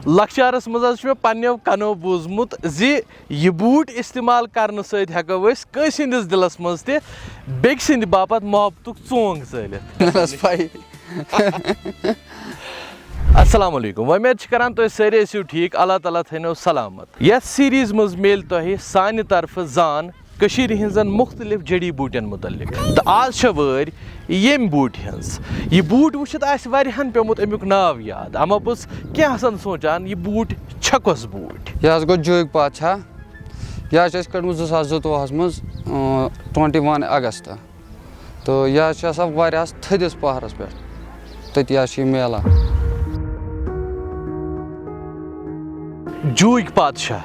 لکچارس مز پنو کنو بوزمت زی یہ بوٹ استعمال کرنے ست ہیکو اس کس ہندس دلس مز تہ بیک سند باپت محبتک ژونگ ژلت. السلام علیکم. امید کران تھی ساری ٲسِو ٹھیک. اللہ تعالیٰ تھٲینو سلامت. یتھ سیریز مز میل تۄہہِ سانہِ طرفہٕ زان کشیر ہنزن مختلف جڑی بوٹین متعلق. تو آج چھ وٲرۍ ییٚمہِ بوٹہِ ہٕنٛز. یہ بوٹ وٕچھِتھ آسہِ واریاہن پیومُت امیُک ناو یاد. اما پوٚز کینٛہہ آسان سونچان یہ بوٹ چھا کۄس بوٹ. یہ گو جوگ پادشاہ. یہ کڑمت 2022 مز 21 اگست. تو یہ واریاہس تھدس پہرس پہ تتی میلان. جوگ پادشاہ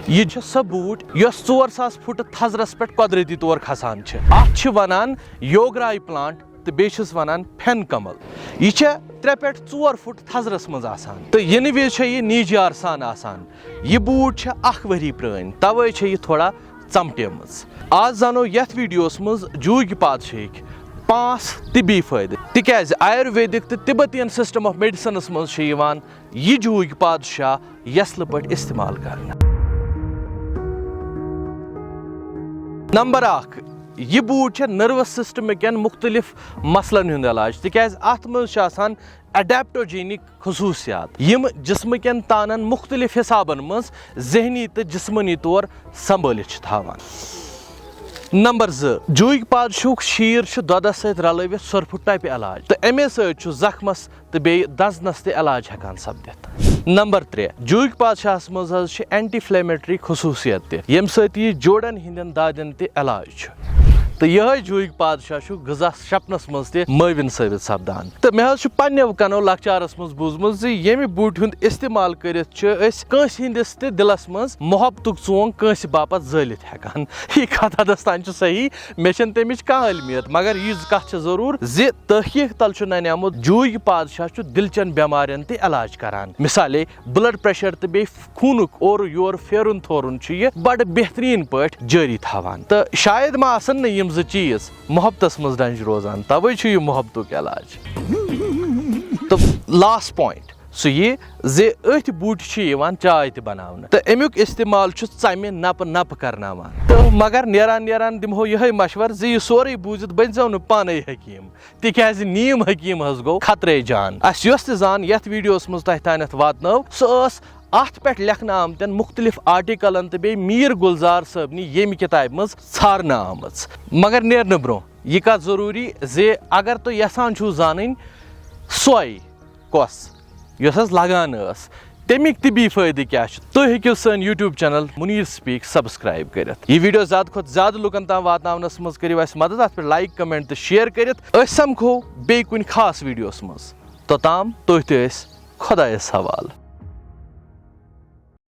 یہ سہ بوٹ یس 4000 فٹ تھزرس پہ قدرتی طور کھسان. ات ونان یوگرائی پلانٹ تو بیس ونان فین کمل. یہ 3 پٮ۪ٹھ 4 فٹ تھزرس مز آسان تو ینہٕ وز یہ نیجار سان آسان. یہ بوٹ 1 ؤری پرٲنۍ توے یہ تھوڑا ژمٹیمٕژ. آز زانو یتھ ویڈیوس مز جوگ پادشاہٕکۍ 5 طبی فٲیدٕ. تِکیازِ آیُرویدِک تہٕ تِبتین سسٹم آف میڈِسنس مز چھِ یِوان یہ جوگ پادشاہ یسلہٕ پٲٹھۍ استعمال کرنہٕ. نمبر 1 یہ بوٹ نروس سسٹم کین مختلف مسلن ہند علاج. تکیاز ات مز آسان اڈیپٹوجینک خصوصیات یم جسم کین تانن مختلف حسابن مز ذہنی تو جسمانی طور سنبھالت تھاوان. نمبر 2 جوگ پادشاہُک شیٖر دۄدس سۭتۍ رلٲوِتھ سۄرپھٕ ٹپہِ علاج تہٕ امے سۭتۍ زخمس تہٕ بیٚیہِ دزنس تہِ علاج ہٮ۪کان سپدِتھ. نمبر 3 جوگ پادشاہس مز حظ اینٹی فلیمیٹری خصوصیت تہِ ییٚمہِ سۭتۍ یہِ جوڑن ہٕنٛدٮ۪ن دادٮ۪ن تہِ علاج چھُ. تو یہ جوگ پادشاہ غذا شپنس مز تہ معاون ثابت سپدان. تو مے حظ پنو کنو لکچارس مز بوزمت زِ ییٚمہِ بوٹہِ ہُنٛد استعمال کٔرِتھ چھِ أسۍ کٲنٛسہِ ہٕنٛدِس تہِ دلس مز محبتُک ژونگ کٲنٛسہِ باپت زٲلِتھ ہٮ۪کان. یہ کتھ حدس تام چھُ صحیح. مےٚ چھنہٕ تمِچ کانٛہہ علمیت مگر یٖژ کتھ چھِ ضروٗر زِ تحقیق تل چھُ ننیومُت جوگ پادشاہ چھُ دلچن بٮ۪مارٮ۪ن تہِ علاج کران. مثالے بلڈ پریشر تہٕ بیٚیہِ خوٗنُک اورٕ یورٕ پھیرُن تھورُن چھُ یہِ بڑٕ بہتریٖن پٲٹھۍ جٲری تھاوان. تہٕ شاید ما آسن نہٕ یم 2 چیٖز محبتس مز ڈنج روزان توے چھُ یہ محبتُک علاج. تو لاسٹ پوینٹ سُہ یہِ زِ أتھۍ بوٗٹہِ چھِ یِوان چاے تہِ بناونہٕ تہٕ امیُک استعمال چھُ ژمہِ نپہٕ نپہٕ کرناوان. تہٕ مگر نیران دِمہو یِہے مشور زِ یہِ سورُے بوٗزِتھ بٔنۍزیو نہٕ پانے حکیٖم تِکیازِ نیٖم حکیٖم حظ گوٚو خطرے جان. اسہِ یۄس تہِ زان یتھ ویڈیوس منٛز تۄہہِ تانٮ۪تھ واتنٲو سۄ ٲس اتھ پٮ۪ٹھ لیکھنہٕ آمتٮ۪ن مختلف آرٹِکلن تہٕ بیٚیہِ میٖر گُلزار صٲبنہِ ییٚمہِ کِتابہِ منٛز ژھارنہٕ آمٕژ. مگر نیرنہٕ برونٛہہ یہِ کتھ ضروٗری زِ اگر تُہۍ یژھان چھُو زانٕنۍ سۄے کۄس یۄس حظ لگان ٲس تمیُک طبی فٲیدٕ کیٛاہ چھُ تُہۍ ہیٚکِو سٲنۍ یوٗٹیوب چینل MuneerSpeaks سبسکرایب کٔرِتھ. یہ ویڈیو زیادٕ کھۄتہٕ زیادٕ لُکن تام واتناونس منٛز کٔرِو اَسہِ مدد. اتھ پٮ۪ٹھ لایک کمنٹ تہٕ شیر کٔرِتھ. أسۍ سمکھو بیٚیہِ کُنہِ خاص ویڈیوس منٛز. توٚتام تُہۍ تہِ ٲسۍ خۄدایس حوالہٕ.